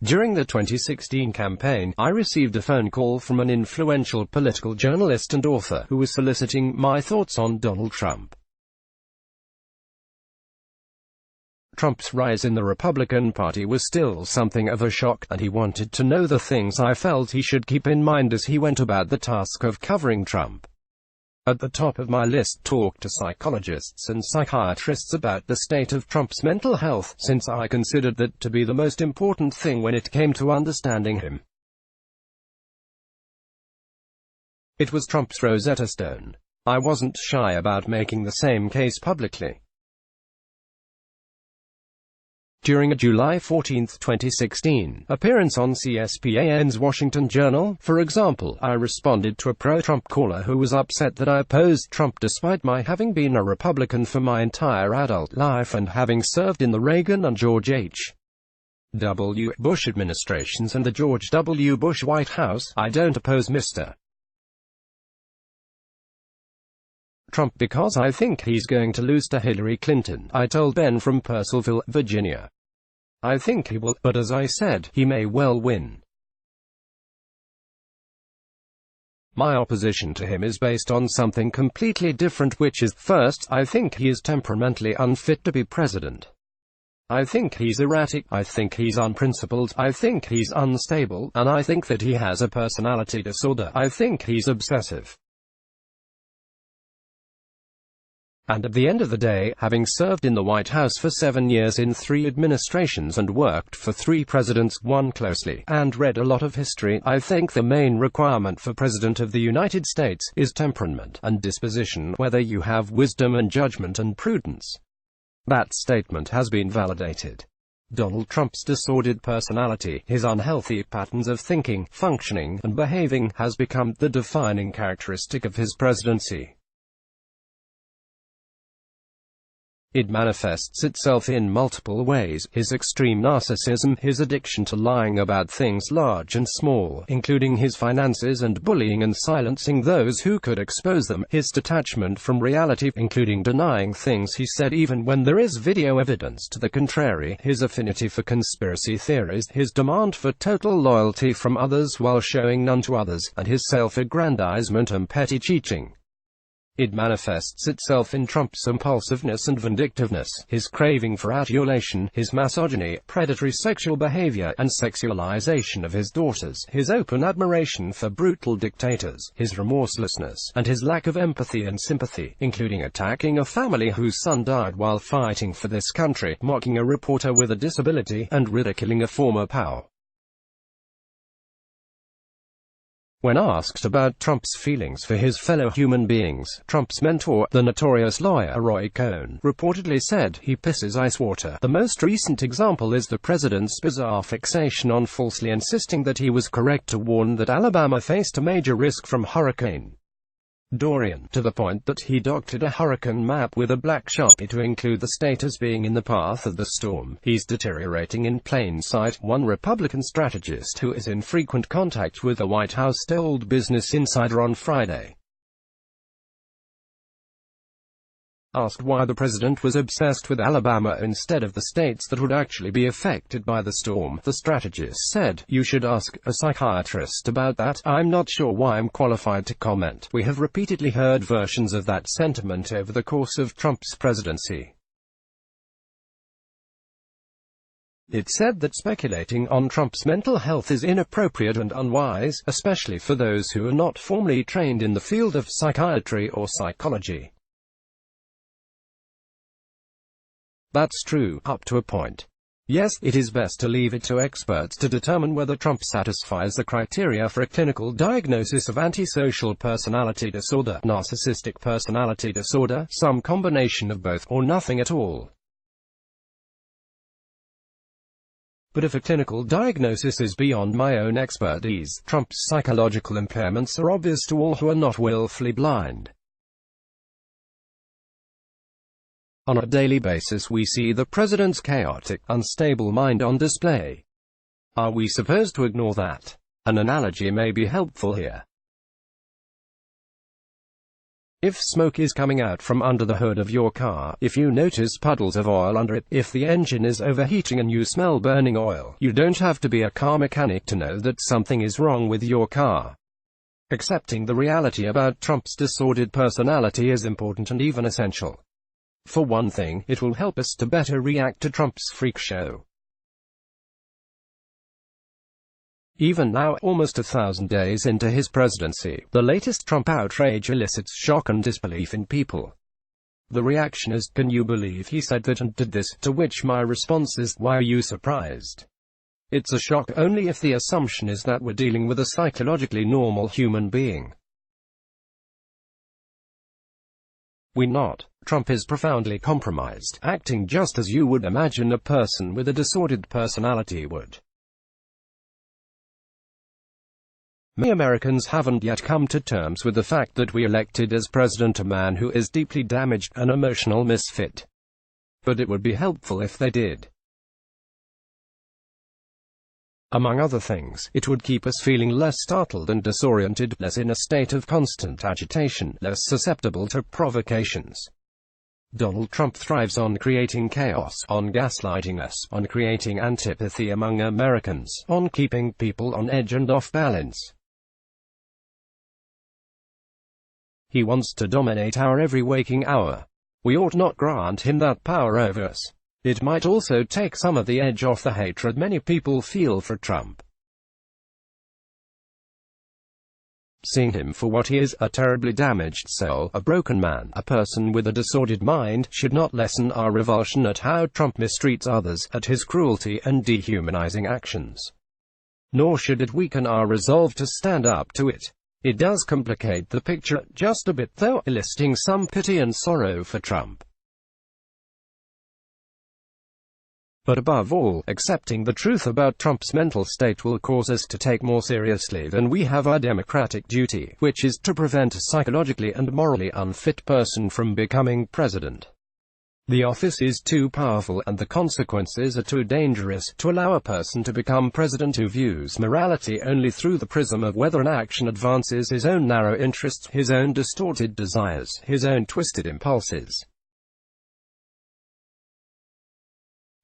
During the 2016 campaign, I received a phone call from an influential political journalist and author who was soliciting my thoughts on Donald Trump. Trump's rise in the Republican Party was still something of a shock, and he wanted to know the things I felt he should keep in mind as he went about the task of covering Trump. At the top of my list, talk to psychologists and psychiatrists about the state of Trump's mental health, since I considered that to be the most important thing when it came to understanding him. It was Trump's Rosetta Stone. I wasn't shy about making the same case publicly. During a July 14, 2016, appearance on CSPAN's Washington Journal, for example, I responded to a pro-Trump caller who was upset that I opposed Trump despite my having been a Republican for my entire adult life and having served in the Reagan and George H.W. Bush administrations and the George W. Bush White House. I don't oppose Mr. Trump because I think he's going to lose to Hillary Clinton, I told Ben from Purcellville, Virginia. I think he will, but as I said, he may well win. My opposition to him is based on something completely different, which is, first, I think he is temperamentally unfit to be president. I think he's erratic, I think he's unprincipled, I think he's unstable, and I think that he has a personality disorder. I think he's obsessive. And at the end of the day, having served in the White House for 7 years in 3 administrations and worked for 3 presidents, one closely, and read a lot of history, I think the main requirement for President of the United States is temperament and disposition, whether you have wisdom and judgment and prudence. That statement has been validated. Donald Trump's disordered personality, his unhealthy patterns of thinking, functioning, and behaving, has become the defining characteristic of his presidency. It manifests itself in multiple ways: his extreme narcissism, his addiction to lying about things large and small, including his finances and bullying and silencing those who could expose them, his detachment from reality, including denying things he said even when there is video evidence to the contrary, his affinity for conspiracy theories, his demand for total loyalty from others while showing none to others, and his self-aggrandizement and petty cheating. It manifests itself in Trump's impulsiveness and vindictiveness, his craving for adulation, his misogyny, predatory sexual behavior, and sexualization of his daughters, his open admiration for brutal dictators, his remorselessness, and his lack of empathy and sympathy, including attacking a family whose son died while fighting for this country, mocking a reporter with a disability, and ridiculing a former pal. When asked about Trump's feelings for his fellow human beings, Trump's mentor, the notorious lawyer Roy Cohn, reportedly said, "He pisses ice water." The most recent example is the president's bizarre fixation on falsely insisting that he was correct to warn that Alabama faced a major risk from Hurricane Dorian, to the point that he doctored a hurricane map with a black Sharpie to include the state as being in the path of the storm. "He's deteriorating in plain sight," one Republican strategist who is in frequent contact with the White House told Business Insider on Friday. Asked why the president was obsessed with Alabama instead of the states that would actually be affected by the storm, the strategist said, "You should ask a psychiatrist about that. I'm not sure why I'm qualified to comment. We have repeatedly heard versions of that sentiment over the course of Trump's presidency." It said that speculating on Trump's mental health is inappropriate and unwise, especially for those who are not formally trained in the field of psychiatry or psychology. That's true, up to a point. Yes, it is best to leave it to experts to determine whether Trump satisfies the criteria for a clinical diagnosis of antisocial personality disorder, narcissistic personality disorder, some combination of both, or nothing at all. But if a clinical diagnosis is beyond my own expertise, Trump's psychological impairments are obvious to all who are not willfully blind. On a daily basis we see the president's chaotic, unstable mind on display. Are we supposed to ignore that? An analogy may be helpful here. If smoke is coming out from under the hood of your car, if you notice puddles of oil under it, if the engine is overheating and you smell burning oil, you don't have to be a car mechanic to know that something is wrong with your car. Accepting the reality about Trump's disordered personality is important and even essential. For one thing, it will help us to better react to Trump's freak show. Even now, almost 1,000 days into his presidency, the latest Trump outrage elicits shock and disbelief in people. The reaction is, "Can you believe he said that and did this?" To which my response is, "Why are you surprised?" It's a shock only if the assumption is that we're dealing with a psychologically normal human being. We're not. Trump is profoundly compromised, acting just as you would imagine a person with a disordered personality would. Many Americans haven't yet come to terms with the fact that we elected as president a man who is deeply damaged, an emotional misfit. But it would be helpful if they did. Among other things, it would keep us feeling less startled and disoriented, less in a state of constant agitation, less susceptible to provocations. Donald Trump thrives on creating chaos, on gaslighting us, on creating antipathy among Americans, on keeping people on edge and off balance. He wants to dominate our every waking hour. We ought not grant him that power over us. It might also take some of the edge off the hatred many people feel for Trump. Seeing him for what he is, a terribly damaged soul, a broken man, a person with a disordered mind, should not lessen our revulsion at how Trump mistreats others, at his cruelty and dehumanizing actions. Nor should it weaken our resolve to stand up to it. It does complicate the picture just a bit, though, eliciting some pity and sorrow for Trump. But above all, accepting the truth about Trump's mental state will cause us to take more seriously than we have our democratic duty, which is to prevent a psychologically and morally unfit person from becoming president. The office is too powerful, and the consequences are too dangerous, to allow a person to become president who views morality only through the prism of whether an action advances his own narrow interests, his own distorted desires, his own twisted impulses.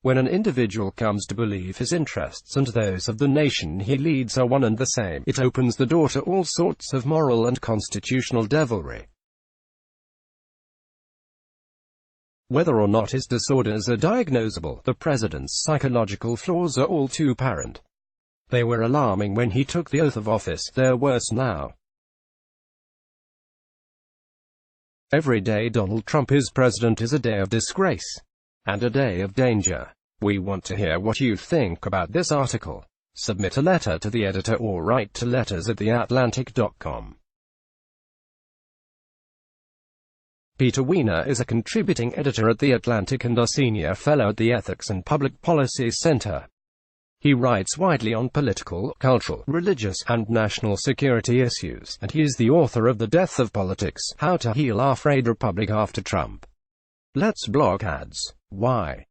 When an individual comes to believe his interests and those of the nation he leads are one and the same, it opens the door to all sorts of moral and constitutional devilry. Whether or not his disorders are diagnosable, the president's psychological flaws are all too apparent. They were alarming when he took the oath of office, they're worse now. Every day Donald Trump is president is a day of disgrace. And a day of danger. We want to hear what you think about this article. Submit a letter to the editor or write to letters@theatlantic.com. Peter Weiner is a contributing editor at The Atlantic and a senior fellow at the Ethics and Public Policy Center. He writes widely on political, cultural, religious, and national security issues, and he is the author of The Death of Politics: How to Heal Our Frayed Republic After Trump. Let's block ads. Why?